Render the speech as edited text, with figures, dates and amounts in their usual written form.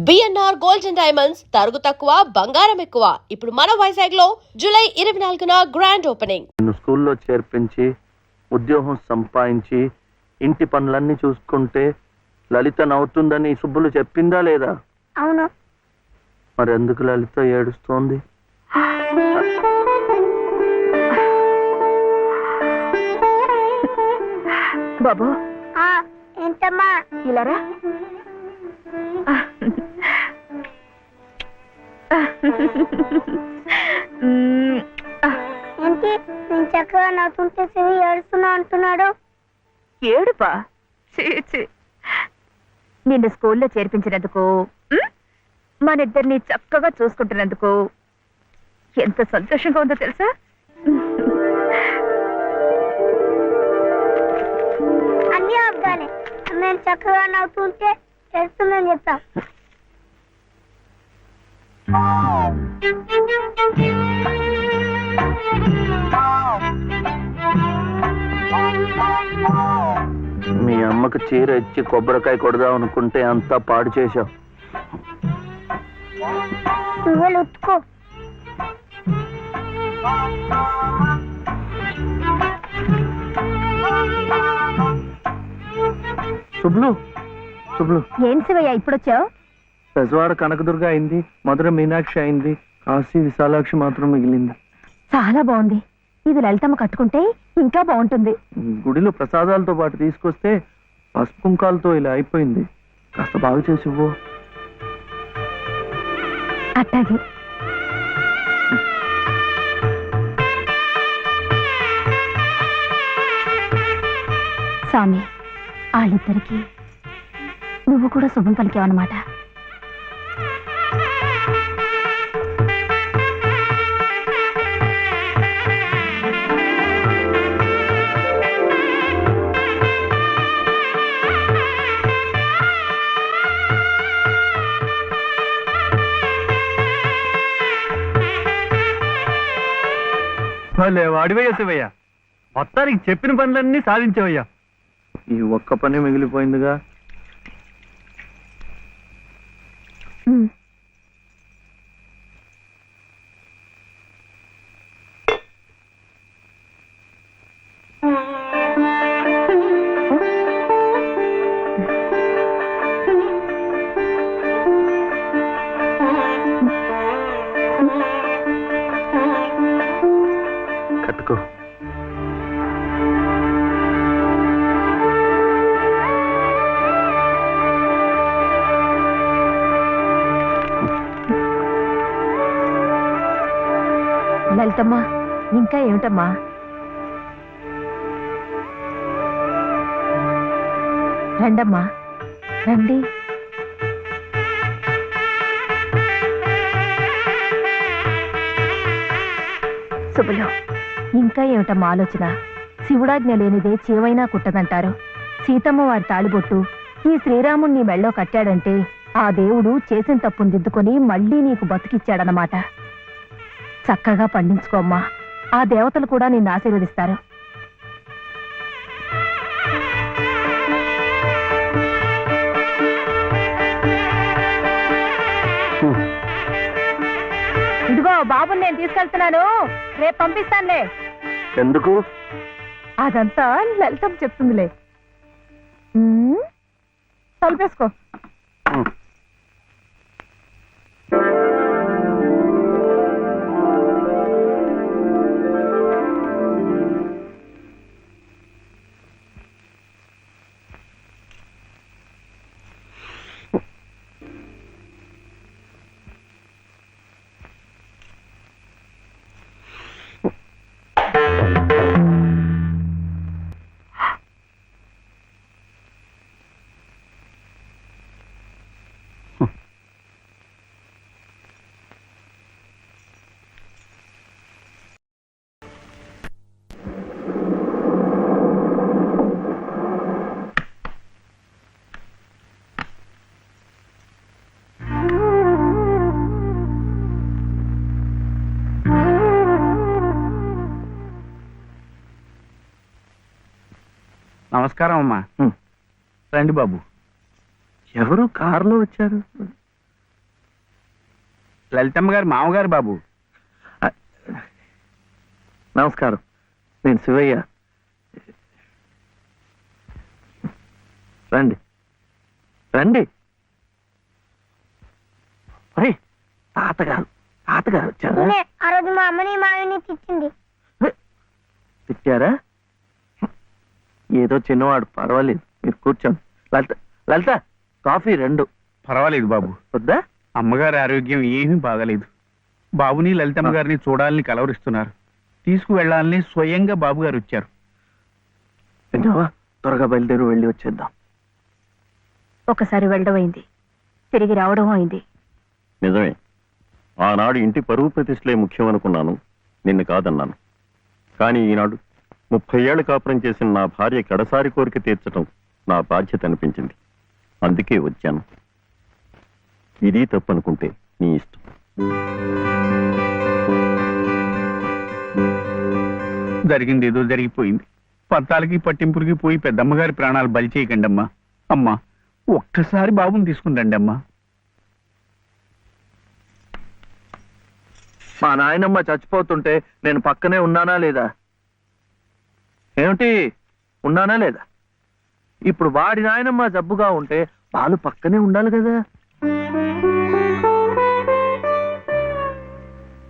BNR gold and diamonds తరుగు తక్కువ బంగారం ఎక్కువ. ఇప్పుడు మన వైజాగ్ లో జూలై 24న గ్రాండ్ ఓపెనింగ్. నిన్ను స్కూల్లో చేర్పించి ఉద్యోగం సంపాదించి ఇంటి పనులన్నీ చూసుకుంటే లలిత నవ్వుతుందని సుబ్బులు చెప్పిందా లేదా? అవును. మరి ఎందుకు లలిత ఏడుస్తోంది? బాబు ఏంటమ్మా? ఇలారా. ఏంటి నేను చక్కగా నవ్వుతుంటే శివి ఏడుస్తున్నా అంటున్నాడు? ఏడుపా? నిన్ను స్కూల్లో చేర్పించినందుకు, మన ఇద్దరిని చక్కగా చూసుకుంటున్నందుకు ఎంత సంతోషంగా ఉందో తెలుసా? అన్నీ అబ్బాలే. మేము చక్కగా నవ్వుతుంటే ఏడుస్తుందని చెప్తాం. మీ అమ్మకు చీర ఇచ్చి కొబ్బరికాయ కొడదాం అనుకుంటే అంతా పాడు చేశావు. నువ్వు ఉత్తుకో. శుభ్లు శుభ్లు, ఏం శివయ్య ఇప్పుడొచ్చావు? పెజవాడ కనకదుర్గ అయింది, మధుర మీనాక్షి అయింది, కాశీ విశాలాక్షి మాత్రం మిగిలింది. చాలా బాగుంది. ఇది లలితమ్మ కట్టుకుంటే ఇంకా బాగుంటుంది. గుడిలో ప్రసాదాలతో పాటు తీసుకొస్తే పసుపు కుంకాలతో ఇలా అయిపోయింది. కాస్త బాగు చేసి ఇవ్వు. అట్టాగే. స్వామి, వాళ్ళిద్దరికి నువ్వు కూడా శుభం పలికావన్నమాట. వాడివయ్యా శివయ్య, మొత్తానికి చెప్పిన పనులన్నీ సాధించవయ్యా. ఈ ఒక్క పని మిగిలిపోయిందిగా. కట్టుకో. లలితమ్మా, ఇంకా ఏమిటమ్మా? రండమ్మా, రండి. శుభలో, ఇంకా ఏమిటమ్మా ఆలోచన? శివుడాజ్ఞ లేనిదే చేవైనా కుట్టదంటారు. సీతమ్మ వారి తాళిబొట్టు ఈ శ్రీరాముణ్ణి మెళ్ళో కట్టాడంటే ఆ దేవుడు చేసిన తప్పును దిద్దుకొని మళ్ళీ నీకు బతికిచ్చాడనమాట. చక్కగా పండించుకోమ్మా, ఆ దేవతలు కూడా నిన్ను ఆశీర్వదిస్తారు. ఇదిగో బాబుని నేను తీసుకెళ్తున్నాను, రేపు పంపిస్తానులే. ఎందుకు? అదంతా లలితం చెప్తుందిలే. తలుపేసుకో. నమస్కారం అమ్మా. రండి బాబు. ఎవరు కారులో వచ్చారు? లలితమ్మ గారి మామగారు బాబు. నమస్కారం, నేను శివయ్య. రండి రండి. ఒరేయ్, తాతగారు వచ్చారా? నేనే ఆ రోజు మా అమ్మని మావిని తెచ్చింది. తిట్టారా? ఏదో చిన్నవాడు, పర్వాలేదు, మీరు కూర్చోండి. లలిత కాఫీ 2. పర్వాలేదు బాబు. వద్దా? అమ్మగారి ఆరోగ్యం ఏమీ బాగలేదు. బాబుని లలితమ్మ గారిని చూడాలని కలవరిస్తున్నారు. తీసుకువెళ్లాలని స్వయంగా బాబు గారు వచ్చారు. విన్నావా? త్వరగా బయలుదేరి వెళ్ళి వచ్చేద్దాం. ఒకసారి వెళ్ళడం అయింది, తిరిగి రావడం అయింది. నిజమే, ఆనాడు ఇంటి పరువు ప్రతిష్టలే ముఖ్యం అనుకున్నాను, నిన్ను కాదన్నాను. కానీ ఈనాడు 30 ఏళ్ల కాపురం చేసిన నా భార్య కడసారి కోరిక తీర్చడం నా బాధ్యత అనిపించింది. అందుకే వచ్చాను. ఇది తప్పనుకుంటే నీ ఇష్టం. జరిగింది ఏదో జరిగిపోయింది. పత్తాలకి పట్టింపులకి పోయి పెద్దమ్మగారి ప్రాణాలు బలి చేయకండి అమ్మా. అమ్మా, ఒక్కసారి బాబుని తీసుకుందండి అమ్మా. మా నాయనమ్మ చచ్చిపోతుంటే నేను పక్కనే ఉన్నానా లేదా? ఏమిటి, ఉన్నానా లేదా? ఇప్పుడు వాడి నాయనమ్మ జబ్బుగా ఉంటే వాళ్ళు పక్కనే ఉండాలి కదా.